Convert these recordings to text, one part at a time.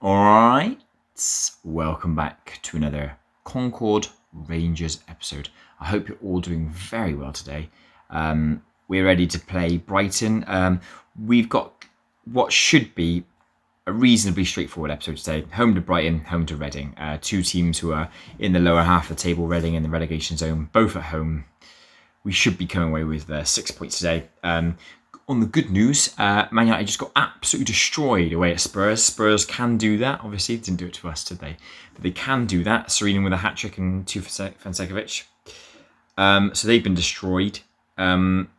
Alright, welcome back to another Concord Rangers episode. I hope you're all doing very well today. We're ready to play Brighton. We've got what should be a reasonably straightforward episode today. Home to Brighton, home to Reading. Two teams who are in the lower half of the table, Reading in the relegation zone, both at home. We should be coming away with 6 points today. On the good news, Man United just got absolutely destroyed away at Spurs. Spurs can do that. Obviously, didn't do it to us, did they? But they can do that. Serena with a hat-trick and 2 for Vansekovic. So they've been destroyed. Man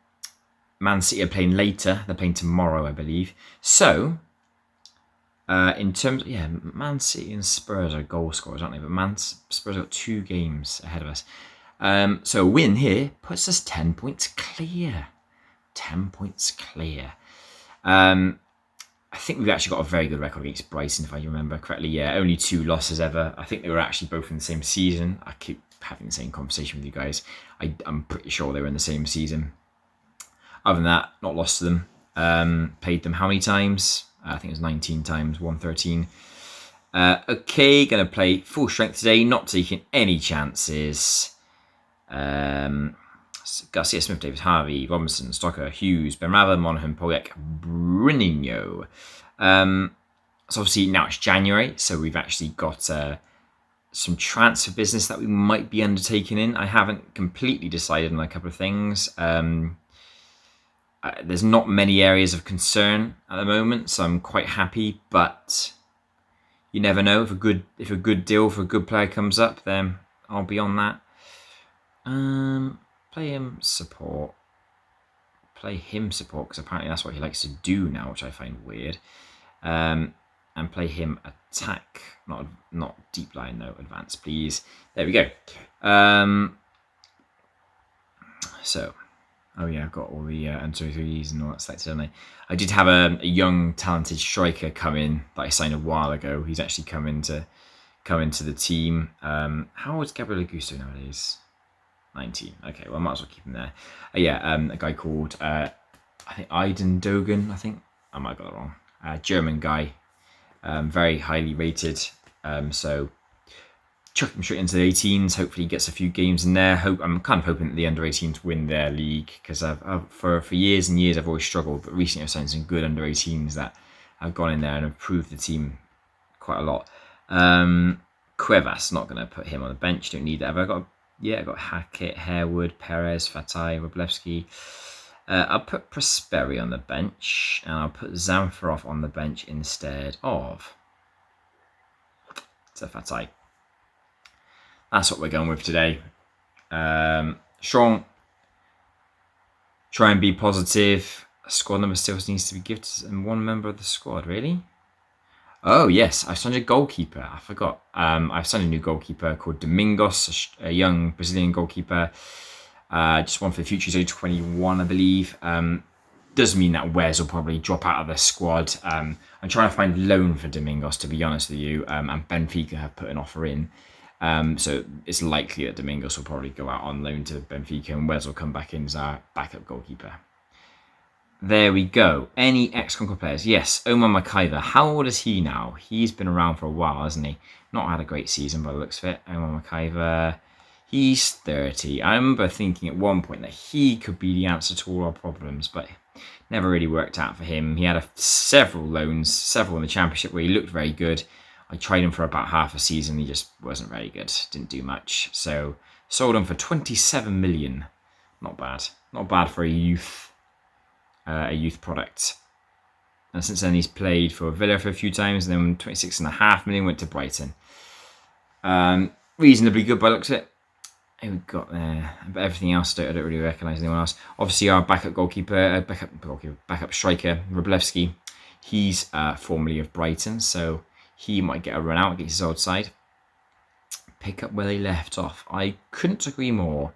City are playing later. They're playing tomorrow, I believe. So, in terms of, Man City and Spurs are goal scorers, aren't they? But Spurs have got 2 games ahead of us. So a win here puts us 10 points clear. 10 points clear. I think we've actually got a very good record against Brighton, if I remember correctly. Yeah, only 2 losses ever. I think they were actually both in the same season. I keep having the same conversation with you guys. I'm pretty sure they were in the same season. Other than that, not lost to them. Played them how many times? I think it was 19 times, 113. Okay, going to play full strength today, not taking any chances. Garcia, Smith, Davis, Harvey, Robinson, Stocker, Hughes, Benrahma, Monaghan, Poyek, Bruninho. So obviously now it's January, so we've actually got some transfer business that we might be undertaking in. I haven't completely decided on a couple of things. There's not many areas of concern at the moment, so I'm quite happy, but you never know. If a good deal for a good player comes up, then I'll be on that. Play him support, because apparently that's what he likes to do now, which I find weird. And play him attack, not deep line though, advance please. There we go. I've got all the under-23s and all that selected, haven't I did have a young talented striker come in that I signed a while ago. He's actually come into the team. How old is Gabriel Augusto nowadays? 19. Okay, well, I might as well keep him there. A guy called, I think, Aiden Dogan, I think. I might have got it wrong. German guy. Very highly rated. So, chuck him straight into the 18s. Hopefully he gets a few games in there. I'm kind of hoping that the under-18s win their league, because for years and years I've always struggled, but recently I've signed some good under-18s that have gone in there and improved the team quite a lot. Cuevas, not going to put him on the bench. Don't need that. I've got Hackett, Harewood, Perez, Fatai, Roblewski. I'll put Prosperi on the bench, and I'll put Zamfarov on the bench instead of Fatai. That's what we're going with today. Strong. Try and be positive. Squad number still needs to be given to one member of the squad, really? Oh, yes, I've signed a goalkeeper. I forgot. I've signed a new goalkeeper called Domingos, a young Brazilian goalkeeper. Just one for the future. He's only 21, I believe. Does mean that Wes will probably drop out of the squad. I'm trying to find loan for Domingos, to be honest with you. And Benfica have put an offer in. So it's likely that Domingos will probably go out on loan to Benfica and Wes will come back in as our backup goalkeeper. There we go. Any ex-Concord players? Yes, Omar McIver. How old is he now? He's been around for a while, hasn't he? Not had a great season by the looks of it. Omar McIver. He's 30. I remember thinking at one point that he could be the answer to all our problems, but never really worked out for him. He had several loans, several in the Championship where he looked very good. I tried him for about half a season. He just wasn't very good. Didn't do much. So sold him for 27 million. Not bad. Not bad for a youth product. And since then he's played for Villa for a few times, and then 26.5 million went to Brighton. Reasonably good by the looks of it. Who we got there? But everything else, I don't really recognise anyone else. Obviously our backup striker, Roblewski, he's formerly of Brighton, so he might get a run out against his old side. Pick up where they left off. I couldn't agree more.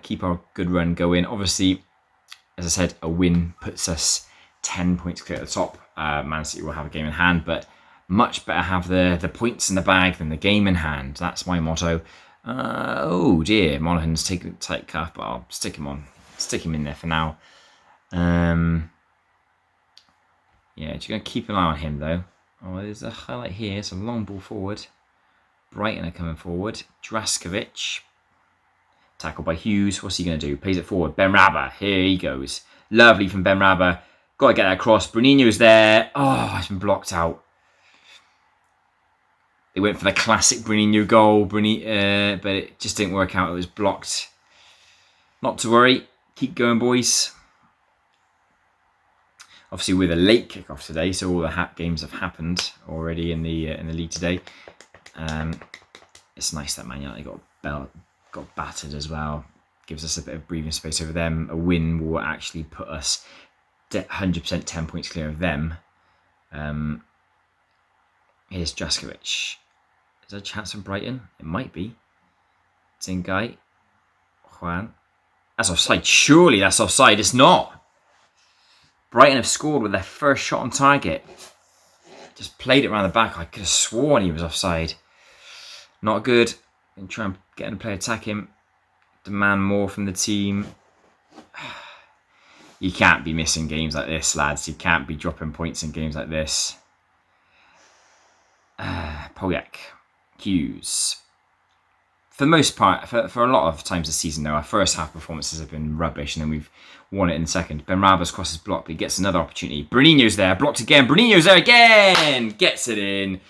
Keep our good run going. Obviously, as I said, a win puts us 10 points clear at the top. Man City will have a game in hand, but much better have the points in the bag than the game in hand. That's my motto. Oh dear, Monaghan's taking a tight cuff, but I'll stick him in there for now. Just going to keep an eye on him though. Oh, there's a highlight here. It's a long ball forward. Brighton are coming forward. Draskovic. Tackled by Hughes. What's he going to do? Plays it forward. Benrahma. Here he goes. Lovely from Benrahma. Got to get that across. Bruninho's there. Oh, it's been blocked out. They went for the classic Bruninho goal, but it just didn't work out. It was blocked. Not to worry. Keep going, boys. Obviously, with a late kickoff today, so all the games have happened already in the league today. It's nice that Man United got battered as well. Gives us a bit of breathing space over them. A win will actually put us 100% 10 points clear of them. Here's Draskovic. Is there a chance from Brighton? It might be. Zingai. Juan. That's offside. Surely that's offside. It's not. Brighton have scored with their first shot on target. Just played it around the back. I could have sworn he was offside. Not good. And try and get him to play attack him. Demand more from the team. You can't be missing games like this, lads. You can't be dropping points in games like this. Poyak. Hughes. For the most part, for a lot of times this season now, our first half performances have been rubbish and then we've won it in the second. Benrahma's crosses blocked, but he gets another opportunity. Bruninho's there, blocked again. Bruninho's there again! Gets it in.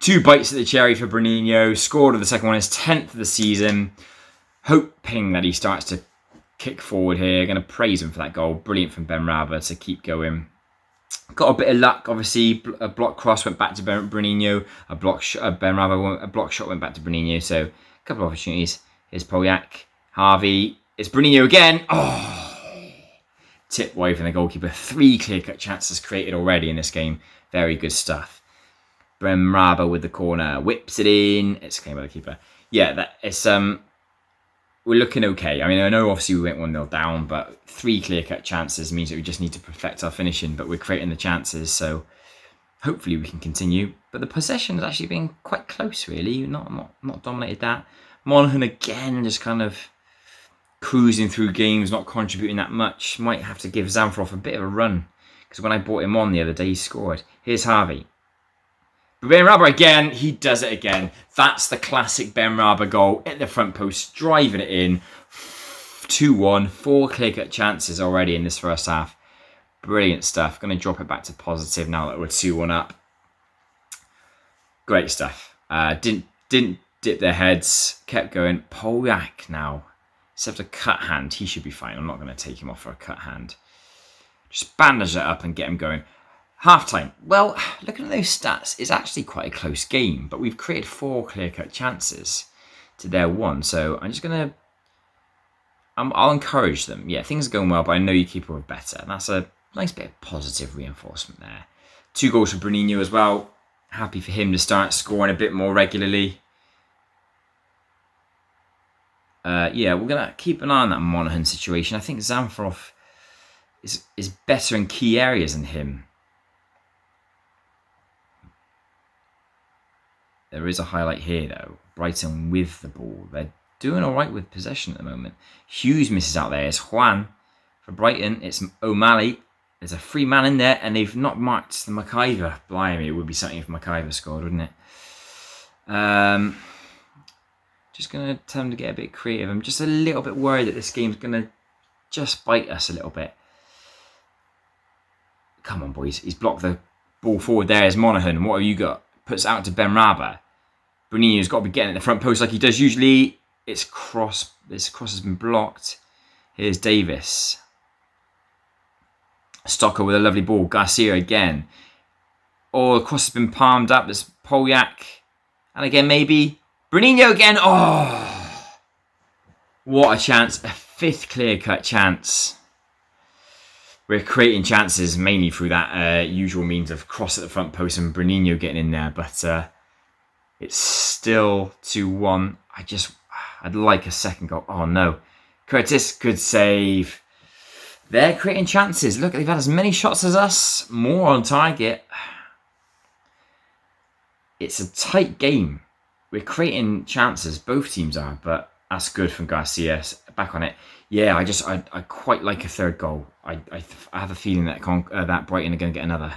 2 bites at the cherry for Bruninho. Scored of the second one, his 10th of the season. Hoping that he starts to kick forward here. Going to praise him for that goal. Brilliant from Benrahma to keep going. Got a bit of luck, obviously. A block cross went back to Bruninho. A block shot went back to Bruninho. So a couple of opportunities. Here's Poyak. Harvey. It's Bruninho again. Oh! Tip away from the goalkeeper. 3 clear-cut chances created already in this game. Very good stuff. Benrahma with the corner. Whips it in. It's claimed by the keeper. Yeah, we're looking okay. I mean, I know obviously we went 1-0 down, but 3 clear-cut chances means that we just need to perfect our finishing, but we're creating the chances, so hopefully we can continue. But the possession has actually been quite close, really. Not dominated that. Monaghan again, just kind of cruising through games, not contributing that much. Might have to give Zamfroff a bit of a run, because when I brought him on the other day, he scored. Here's Harvey. Benrahma again, he does it again. That's the classic Benrahma goal at the front post, driving it in. 2-1, 4 clear-cut chances already in this first half. Brilliant stuff. Going to drop it back to positive now that we're 2-1 up. Great stuff. Didn't dip their heads, kept going. Poyak now. Except a cut hand, he should be fine. I'm not going to take him off for a cut hand. Just bandage it up and get him going. Half-time. Well, looking at those stats, it's actually quite a close game, but we've created 4 clear-cut chances to their 1. So I'm just going to... I'll encourage them. Yeah, things are going well, but I know you keep it better. And that's a nice bit of positive reinforcement there. 2 goals for Bruninho as well. Happy for him to start scoring a bit more regularly. Yeah, we're going to keep an eye on that Monaghan situation. I think Zamfroff is better in key areas than him. There is a highlight here, though. Brighton with the ball. They're doing all right with possession at the moment. Hughes misses out there. It's Juan. For Brighton, it's O'Malley. There's a free man in there, and they've not marked the McIver. Blimey, it would be something if McIver scored, wouldn't it? Just going to tell them to get a bit creative. I'm just a little bit worried that this game's going to just bite us a little bit. Come on, boys. He's blocked the ball forward there. Is Monaghan. What have you got? Puts out to Benrahma. Bruninho's got to be getting at the front post like he does usually. This cross has been blocked. Here's Davis. Stocker with a lovely ball. Garcia again. Oh, the cross has been palmed up. There's Poyak. And again, maybe. Bruninho again. Oh, what a chance. A 5th clear-cut chance. We're creating chances mainly through that usual means of cross at the front post and Bruninho getting in there. But it's still 2-1. I'd like a second goal. Oh, no. Curtis, good save. They're creating chances. Look, they've had as many shots as us. More on target. It's a tight game. We're creating chances. Both teams are, but that's good from Garcia. Back on it. Yeah, I quite like a 3rd goal. I have a feeling that that Brighton are going to get another.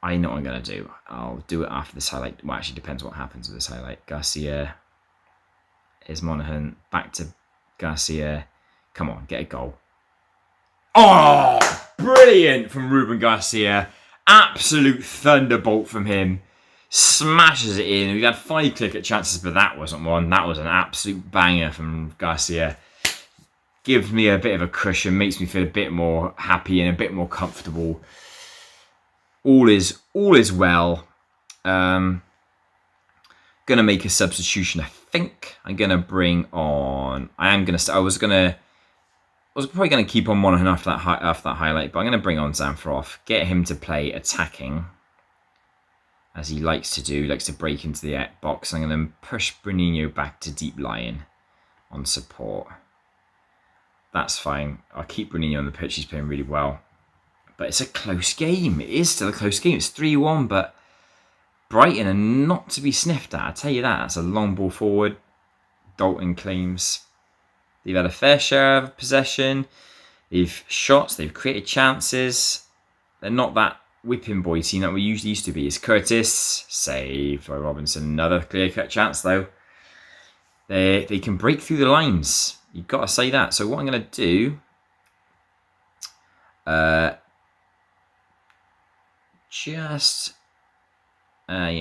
I know what I'm going to do. I'll do it after this highlight. Well, actually, depends what happens with this highlight. Garcia is Monaghan. Back to Garcia. Come on, get a goal. Oh, brilliant from Ruben Garcia. Absolute thunderbolt from him. Smashes it in. We've had 5 clear-cut chances, but that wasn't one. That was an absolute banger from Garcia. Gives me a bit of a cushion, makes me feel a bit more happy and a bit more comfortable. All is well. Gonna make a substitution, I think. I'm gonna bring on. I was probably gonna keep on Monaghan after that highlight, but I'm gonna bring on Zamfirov, get him to play attacking, as he likes to do. He likes to break into the box. I'm gonna push Bruninho back to deep lying on support. That's fine. I'll keep Bruninho on the pitch. He's playing really well. But it's a close game. It is still a close game. It's 3-1, but Brighton are not to be sniffed at. I tell you that. That's a long ball forward. Dalton claims they've had a fair share of possession. They've shots. They've created chances. They're not that whipping boy team that we usually used to be. It's Curtis. Saved by Robinson. Another clear-cut chance, though. They can break through the lines. You've got to say that. So what I'm going to do... yeah,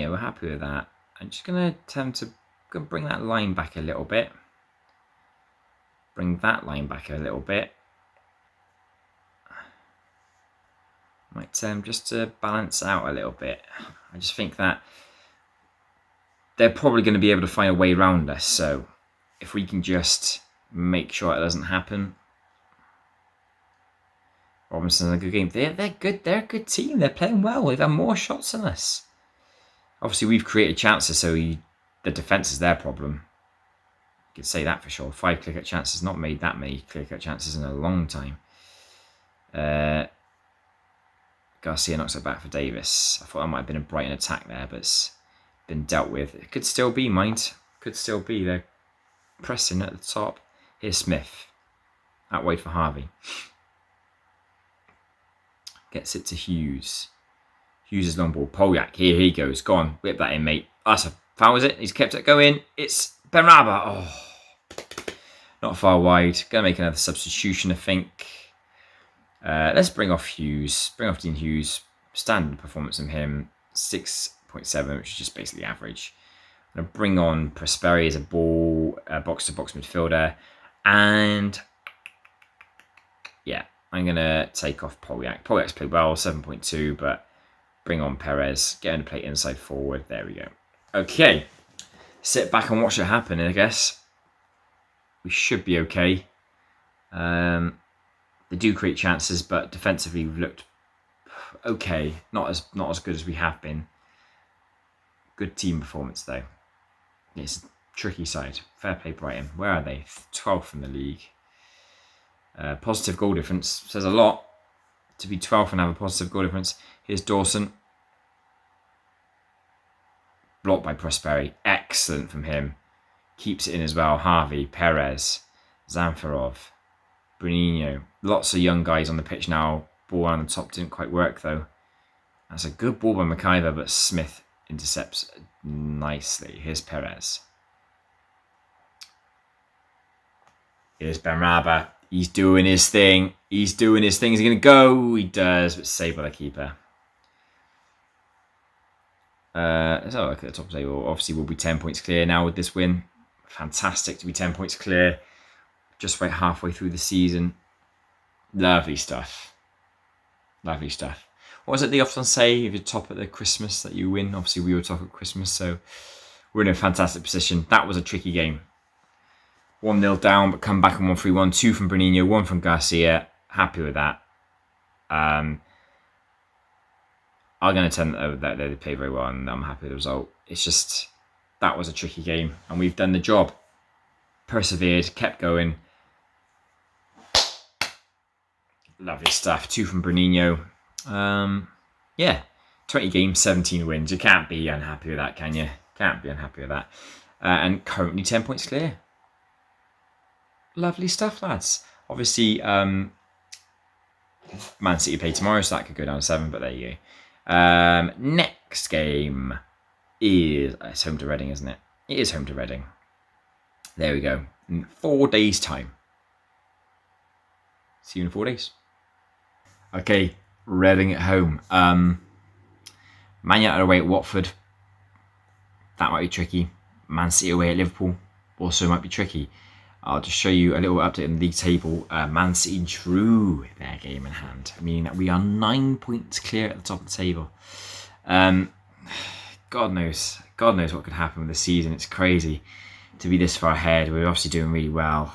we're happy with that. I'm just going to attempt to bring that line back a little bit. Might just to balance out a little bit. I just think that they're probably going to be able to find a way around us. So if we can just make sure it doesn't happen. Robinson's a good game. They're good. They're a good team. They're playing well. They've had more shots than us. Obviously, we've created chances, so the defence is their problem. You could say that for sure. 5 clear-cut chances. Not made that many clear-cut chances in a long time. Garcia knocks it back for Davis. I thought that might have been a Brighton attack there, but it's been dealt with. It could still be, mind. Could still be. They're pressing at the top. Here's Smith. Out wide for Harvey. Gets it to Hughes. Hughes' long ball. Polyak. Here he goes. Go on. Whip that in, mate. That's a foul, is it? He's kept it going. It's Benrahma. Oh. Not far wide. Going to make another substitution, I think. Let's bring off Hughes. Bring off Dean Hughes. Standard performance from him. 6.7, which is just basically average. I'm going to bring on Prosperi as a box-to-box midfielder. And yeah, I'm going to take off Polyak. Polyak's played well, 7.2, but bring on Perez. Get him to play inside forward. There we go. Okay. Sit back and watch it happen, I guess. We should be okay. They do create chances, but defensively we've looked okay. Not as good as we have been. Good team performance, though. It's a tricky side. Fair play, Brighton. Where are they? 12th in the league. Positive goal difference says a lot. To be 12th and have a positive goal difference. Here's Dawson. Blocked by Prosperi. Excellent from him. Keeps it in as well. Harvey, Perez, Zamfirov, Bruninho. Lots of young guys on the pitch now. Ball on the top didn't quite work, though. That's a good ball by McIver, but Smith intercepts nicely. Here's Perez. Here's Benrahma. He's doing his thing. Is he going to go? He does, but saved by the keeper. Let's have a look at the top table. Obviously, we'll be 10 points clear now with this win. Fantastic to be 10 points clear. Just about halfway through the season. Lovely stuff. Lovely stuff. What is it they often say? If you're top at the Christmas that you win. Obviously, we were top at Christmas, so we're in a fantastic position. That was a tricky game. 1-0 down, but come back on 1-3-1. 2 from Bruninho, 1 from Garcia. Happy with that. I'm going to tell them that they play very well, and I'm happy with the result. It's just, that was a tricky game, and we've done the job. Persevered, kept going. Lovely stuff. 2 from Bruninho. Yeah, 20 games, 17 wins. You can't be unhappy with that, can you? Can't be unhappy with that. And currently 10 points clear. Lovely stuff, lads. Obviously, Man City play tomorrow, so that could go down to 7, but there you go. Next game is... It's home to Reading, isn't it? It is home to Reading. There we go. In 4 days' time. See you in 4 days. Okay, Reading at home. Man United away at Watford. That might be tricky. Man City away at Liverpool. Also might be tricky. I'll just show you a little update on the league table. Man City drew their game in hand, meaning that we are 9 points clear at the top of the table. God knows what could happen with the season. It's crazy to be this far ahead. We're obviously doing really well.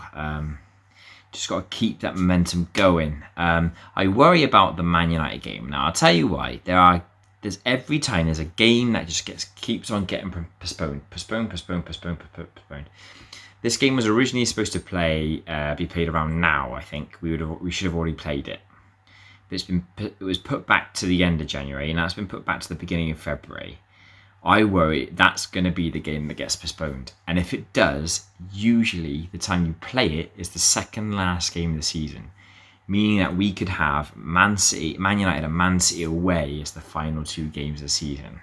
Just got to keep that momentum going. I worry about the Man United game. Now, I'll tell you why. There's every time there's a game that just keeps on getting postponed. This game was originally supposed to be played around now. I think we should have already played it. But it was put back to the end of January, and that's been put back to the beginning of February. I worry that's going to be the game that gets postponed. And if it does, usually the time you play it is the second last game of the season, meaning that we could have Man United and Man City away as the final 2 games of the season.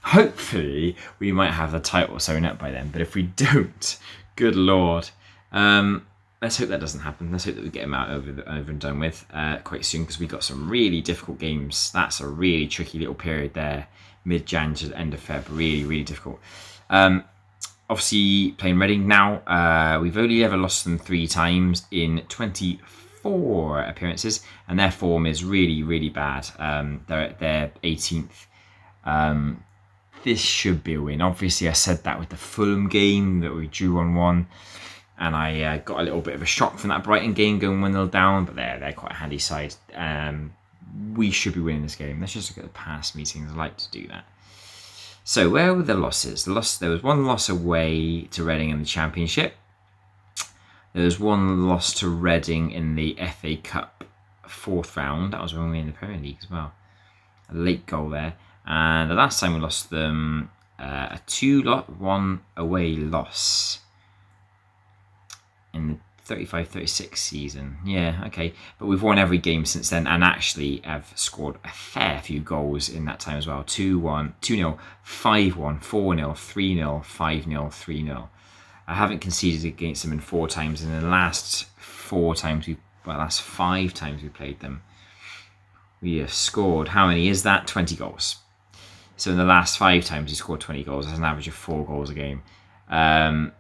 Hopefully, we might have the title sewn up by then. But if we don't, good Lord. Let's hope that doesn't happen. Let's hope that we get them out over and done with quite soon, because we got some really difficult games. That's a really tricky little period there, mid-Jan to the end of Feb. Really, really difficult. Obviously, playing Reading now. We've only ever lost them 3 times in 24 appearances, and their form is really, really bad. They're 18th. This should be a win. Obviously, I said that with the Fulham game that we drew on 1. And I got a little bit of a shock from that Brighton game going 1-0 down. But they're quite a handy side. We should be winning this game. Let's just look at the past meetings. I like to do that. So where were the losses? There was 1 loss away to Reading in the Championship. There was 1 loss to Reading in the FA Cup 4th round. That was when we were in the Premier League as well. A late goal there. And the last time we lost them, a 2-1 away loss in the 35-36 season. Yeah, okay. But we've won every game since then, and actually have scored a fair few goals in that time as well. 2-1, 2-0, 5-1, 4-0, 3-0, 5-0, 3-0. I haven't conceded against them in 4 times. In the last 5 times we played them, we have scored, how many is that? 20 goals. So in the last 5 times we scored 20 goals. That's an average of 4 goals a game. I'm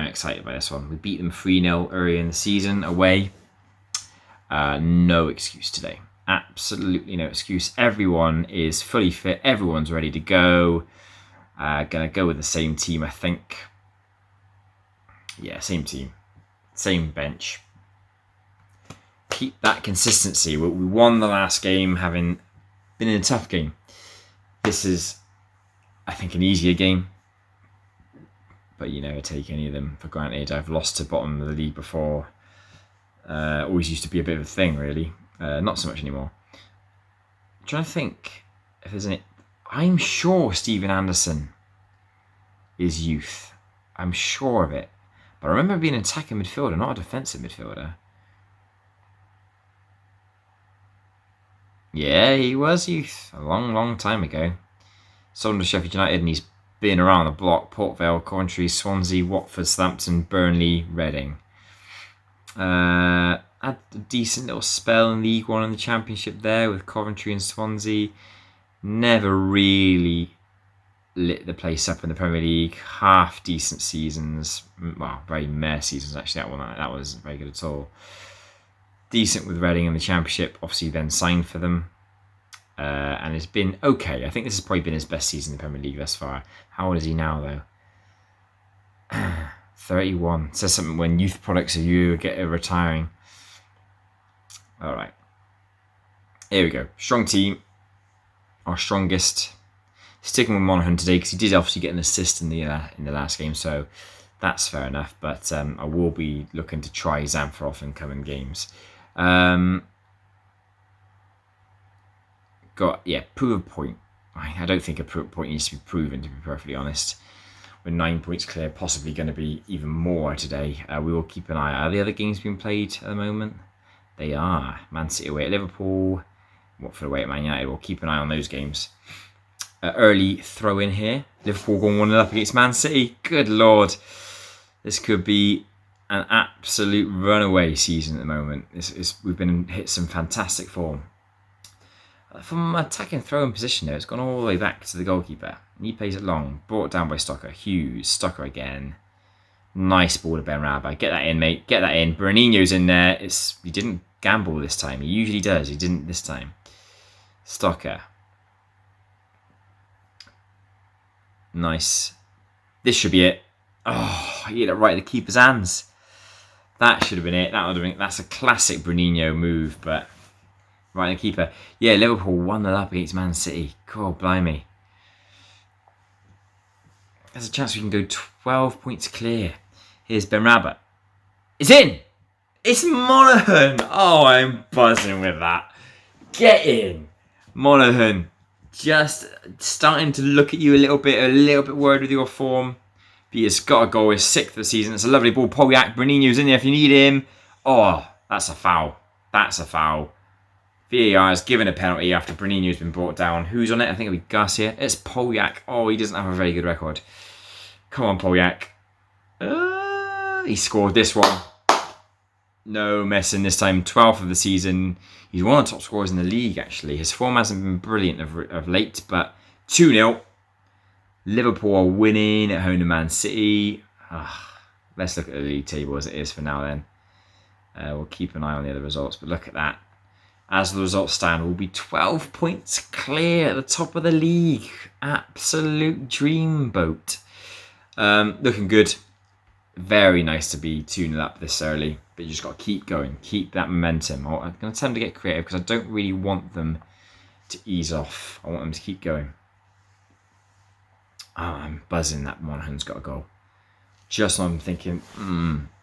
excited by this one. We beat them 3-0 earlier in the season away. No excuse today. Absolutely no excuse. Everyone is fully fit. Everyone's ready to go. Gonna go with the same team, I think. Yeah, same team. Same bench. Keep that consistency. We won the last game having been in a tough game. This is, I think, an easier game. But you never take any of them for granted. I've lost to bottom of the league before. Always used to be a bit of a thing, really. Not so much anymore. I'm trying to think if there's any... I'm sure Steven Anderson is youth. I'm sure of it. But I remember being an attacking midfielder, not a defensive midfielder. Yeah, he was youth. A long, long time ago. Sold him to Sheffield United, and he's been around the block. Port Vale, Coventry, Swansea, Watford, Southampton, Burnley, Reading. Had a decent little spell in League One and the Championship there with Coventry and Swansea. Never really lit the place up in the Premier League. Half decent seasons. Well, very meh seasons actually. That wasn't very good at all. Decent with Reading in the Championship. Obviously then signed for them. And it's been okay. I think this has probably been his best season in the Premier League thus far. How old is he now, though? 31. Says something when youth products of you get retiring. All right. Here we go. Strong team. Our strongest. Sticking with Monaghan today because he did obviously get an assist in the last game, so that's fair enough. But I will be looking to try Zamfirov in coming games. Prove a point. I don't think a point needs to be proven, to be perfectly honest. We're 9 points clear, possibly going to be even more today. We will keep an eye. Are the other games being played at the moment? They are. Man City away at Liverpool. Watford away at Man United. We'll keep an eye on those games. Early throw in here. Liverpool going 1-0 up against Man City. Good Lord. This could be an absolute runaway season at the moment. We've been hit some fantastic form. From attacking throw-in position though, it's gone all the way back to the goalkeeper. He plays it long. Brought down by Stocker. Hughes. Stocker again. Nice ball to Benrahma. Get that in, mate. Get that in. Bruninho's in there. He didn't gamble this time. He usually does. He didn't this time. Stocker. Nice. This should be it. Oh, he hit it right at the keeper's hands. That should have been it. That's a classic Bruninho move, but right at the keeper. Yeah, Liverpool 1-0 up against Man City. God blimey. There's a chance we can go 12 points clear. Here's Benrahma. It's in! It's Monaghan! Oh, I'm buzzing with that. Get in! Monaghan. Just starting to look at you a little bit worried with your form. But he's got a goal. He's 6th of the season. It's a lovely ball. Polyak, Bruninho's in there if you need him. Oh, that's a foul. That's a foul. VAR has given a penalty after Bruninho's been brought down. Who's on it? I think it'll be Garcia. It's Polyak. Oh, he doesn't have a very good record. Come on, Polyak. He scored this one. No messing this time. 12th of the season. He's one of the top scorers in the league, actually. His form hasn't been brilliant of late, but 2-0. Liverpool are winning at home to Man City. Let's look at the league table as it is for now then. We'll keep an eye on the other results, but look at that. As the results stand, we'll be 12 points clear at the top of the league. Absolute dreamboat. Looking good. Very nice to be 2-0 up this early, but you just got to keep going. Keep that momentum. I'm going to tell them to get creative because I don't really want them to ease off. I want them to keep going. Oh, I'm buzzing that Monaghan's got a goal. Just I'm thinking,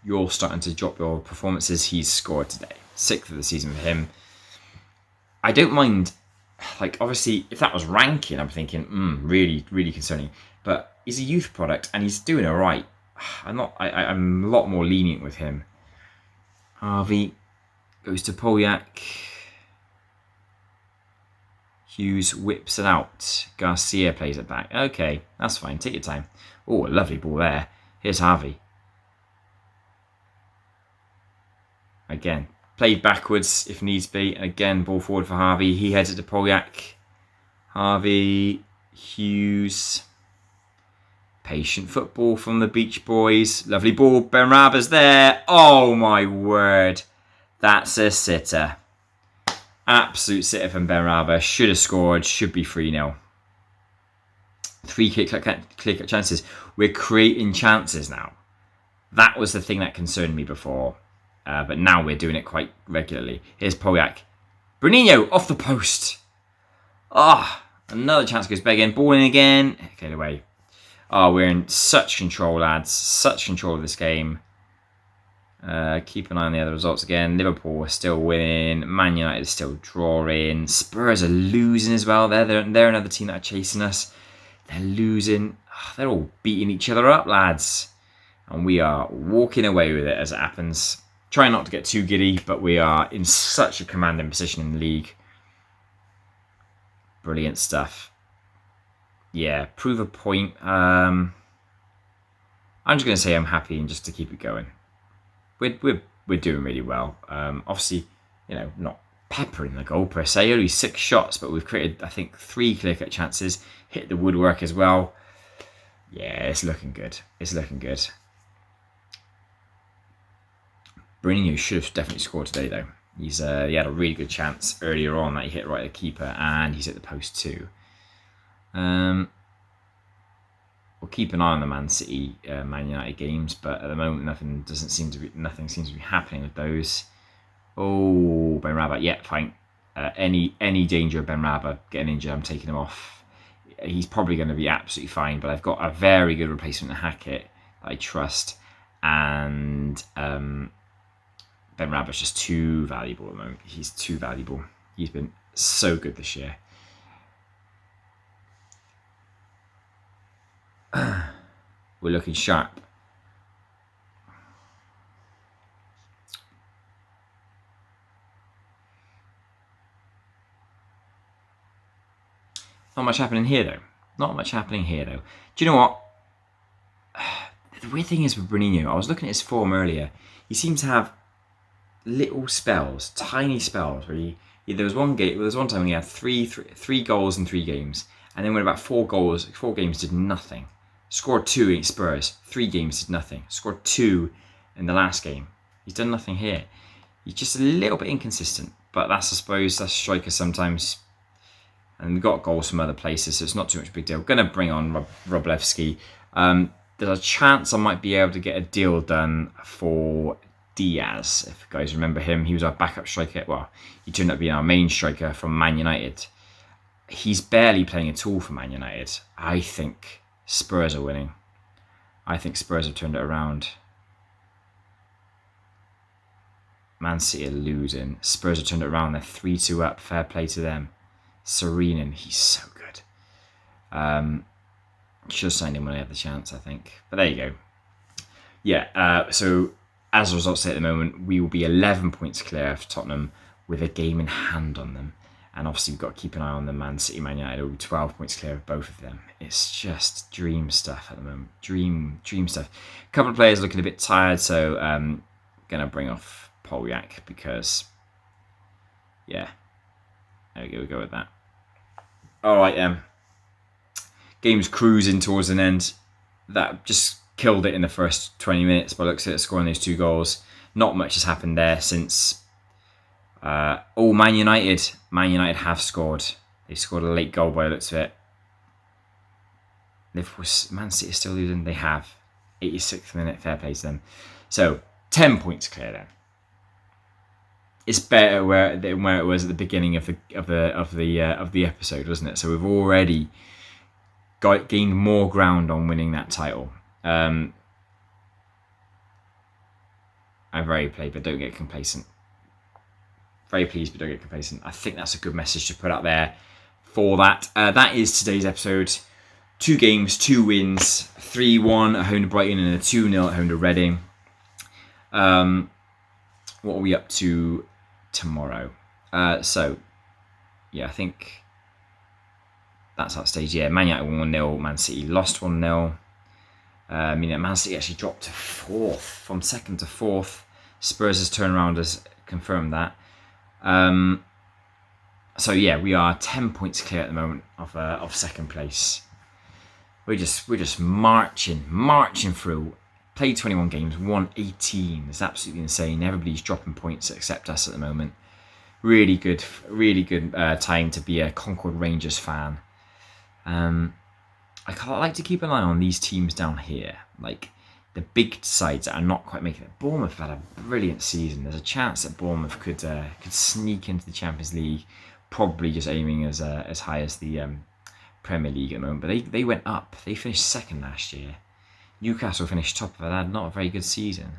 you're starting to drop your performances. He's scored today. 6th of the season for him. I don't mind, like, obviously, if that was ranking, I'm thinking, really, really concerning. But he's a youth product and he's doing all right. I'm a lot more lenient with him. Harvey goes to Polyak. Hughes whips it out. Garcia plays it back. Okay, that's fine. Take your time. Oh, a lovely ball there. Here's Harvey. Again, played backwards if needs be. Again, ball forward for Harvey. He heads it to Polyak. Harvey, Hughes. Patient football from the Beach Boys. Lovely ball. Benrahma's there. Oh my word. That's a sitter. Absolute sitter from Benrahma. Should have scored. Should be 3-0. 3 clear-cut chances. We're creating chances now. That was the thing that concerned me before. But now we're doing it quite regularly. Here's Polyak. Bruninho off the post. Another chance goes begging. Ball in again. Get away. We're in such control, lads. Such control of this game. Keep an eye on the other results again. Liverpool are still winning. Man United is still drawing. Spurs are losing as well. They're another team that are chasing us. They're losing. They're all beating each other up, lads. And we are walking away with it as it happens. Trying not to get too giddy, but we are in such a commanding position in the league. Brilliant stuff. Yeah, prove a point. I'm just going to say I'm happy and just to keep it going. We're doing really well. Obviously, not peppering the goal per se. Only 6 shots, but we've created, I think, 3 clear-cut chances. Hit the woodwork as well. Yeah, it's looking good. It's looking good. Bruninho should have definitely scored today, though. He had a really good chance earlier on that he hit right at the keeper, and he's at the post too. We'll keep an eye on the Man City, Man United games, but at the moment nothing seems to be happening with those. Oh, Benrahma, yeah, fine. Any danger of Benrahma getting injured, I'm taking him off. He's probably going to be absolutely fine, but I've got a very good replacement in Hackett that I trust, and Benrahma's just too valuable at the moment. He's too valuable. He's been so good this year. We're looking sharp. Not much happening here, though. Not much happening here, though. Do you know what? The weird thing is with Bruninho, I was looking at his form earlier. He seems to have little spells, tiny spells, where there was one time when he had three goals in 3 games, and then when about 4 games did nothing. Scored 2 against Spurs, 3 games did nothing. Scored 2 in the last game. He's done nothing here. He's just a little bit inconsistent, but I suppose that's striker sometimes. And we got goals from other places, so it's not too much big deal. Going to bring on Roblewski. There's a chance I might be able to get a deal done for Diaz. If you guys remember him, he was our backup striker. Well, he turned out being our main striker from Man United. He's barely playing at all for Man United. I think Spurs are winning. I think Spurs have turned it around. Man City are losing. Spurs have turned it around. They're 3-2 up. Fair play to them. Serenin, he's so good. Should have signed him when I had the chance, I think. But there you go. Yeah, so as a result, say at the moment, we will be 11 points clear of Tottenham with a game in hand on them. And obviously, we've got to keep an eye on the Man City, Man United. We'll be 12 points clear of both of them. It's just dream stuff at the moment. Dream stuff. A couple of players looking a bit tired, so going to bring off Polyak because, yeah, there we go. We'll go with that. All right, game's cruising towards an end. That just killed it in the first 20 minutes by looks at it, scoring those 2 goals. Not much has happened there since. Man United. Man United have scored. They scored a late goal by the looks of it. Man City is still losing. They have. 86th minute. Fair play to them. So 10 points clear then. It's better than where it was at the beginning of the episode, wasn't it? So we've already gained more ground on winning that title. I'm very pleased, but don't get complacent. Very pleased, but don't get complacent. I think that's a good message to put out there for that. That is today's episode. 2 games, 2 wins, 3-1 at home to Brighton and a 2-0 at home to Reading. What are we up to tomorrow? I think that's that stage. Yeah, Man United 1-0, Man City lost 1-0. Man City actually dropped to 4th, from 2nd to 4th. Spurs' turnaround has confirmed that. We are 10 points clear at the moment of 2nd place. We're just marching through. Played 21 games, won 18. It's absolutely insane. Everybody's dropping points except us at the moment. Really good time to be a Concord Rangers fan. I like to keep an eye on these teams down here, like the big sides that are not quite making it. Bournemouth have had a brilliant season. There's a chance that Bournemouth could sneak into the Champions League, probably just aiming as high as the Premier League at the moment. But they went up. They finished 2nd last year. Newcastle finished top of it. Not a very good season.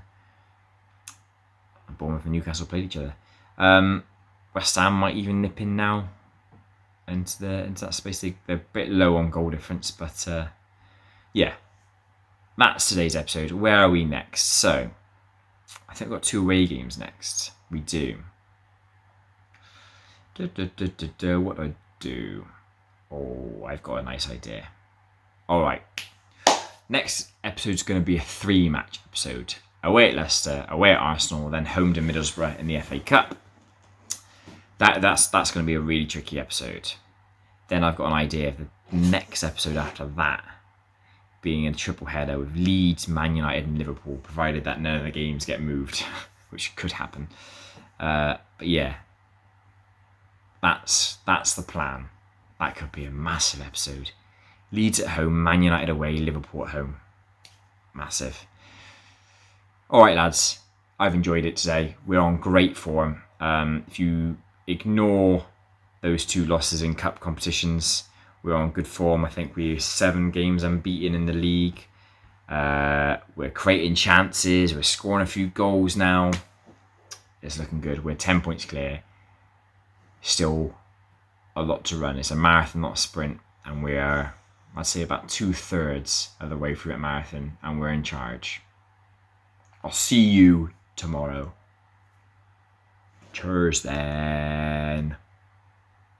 Bournemouth and Newcastle played each other. West Ham might even nip in now into that space. They're a bit low on goal difference, but that's today's episode. Where are we next? So I think we've got 2 away games next. We do. What do I do? Oh, I've got a nice idea. All right. Next episode's going to be a 3-match episode. Away at Leicester, away at Arsenal, then home to Middlesbrough in the FA Cup. That's going to be a really tricky episode. Then I've got an idea of the next episode after that being a triple header with Leeds, Man United and Liverpool, provided that none of the games get moved, which could happen. But yeah, that's the plan. That could be a massive episode. Leeds at home, Man United away, Liverpool at home. Massive. All right, lads. I've enjoyed it today. We're on great form. If you ignore those 2 losses in cup competitions, we're on good form. I think we're 7 games unbeaten in the league. We're creating chances. We're scoring a few goals now. It's looking good. We're 10 points clear. Still a lot to run. It's a marathon, not a sprint. And we are, I'd say, about 2/3 of the way through that marathon. And we're in charge. I'll see you tomorrow. Cheers then.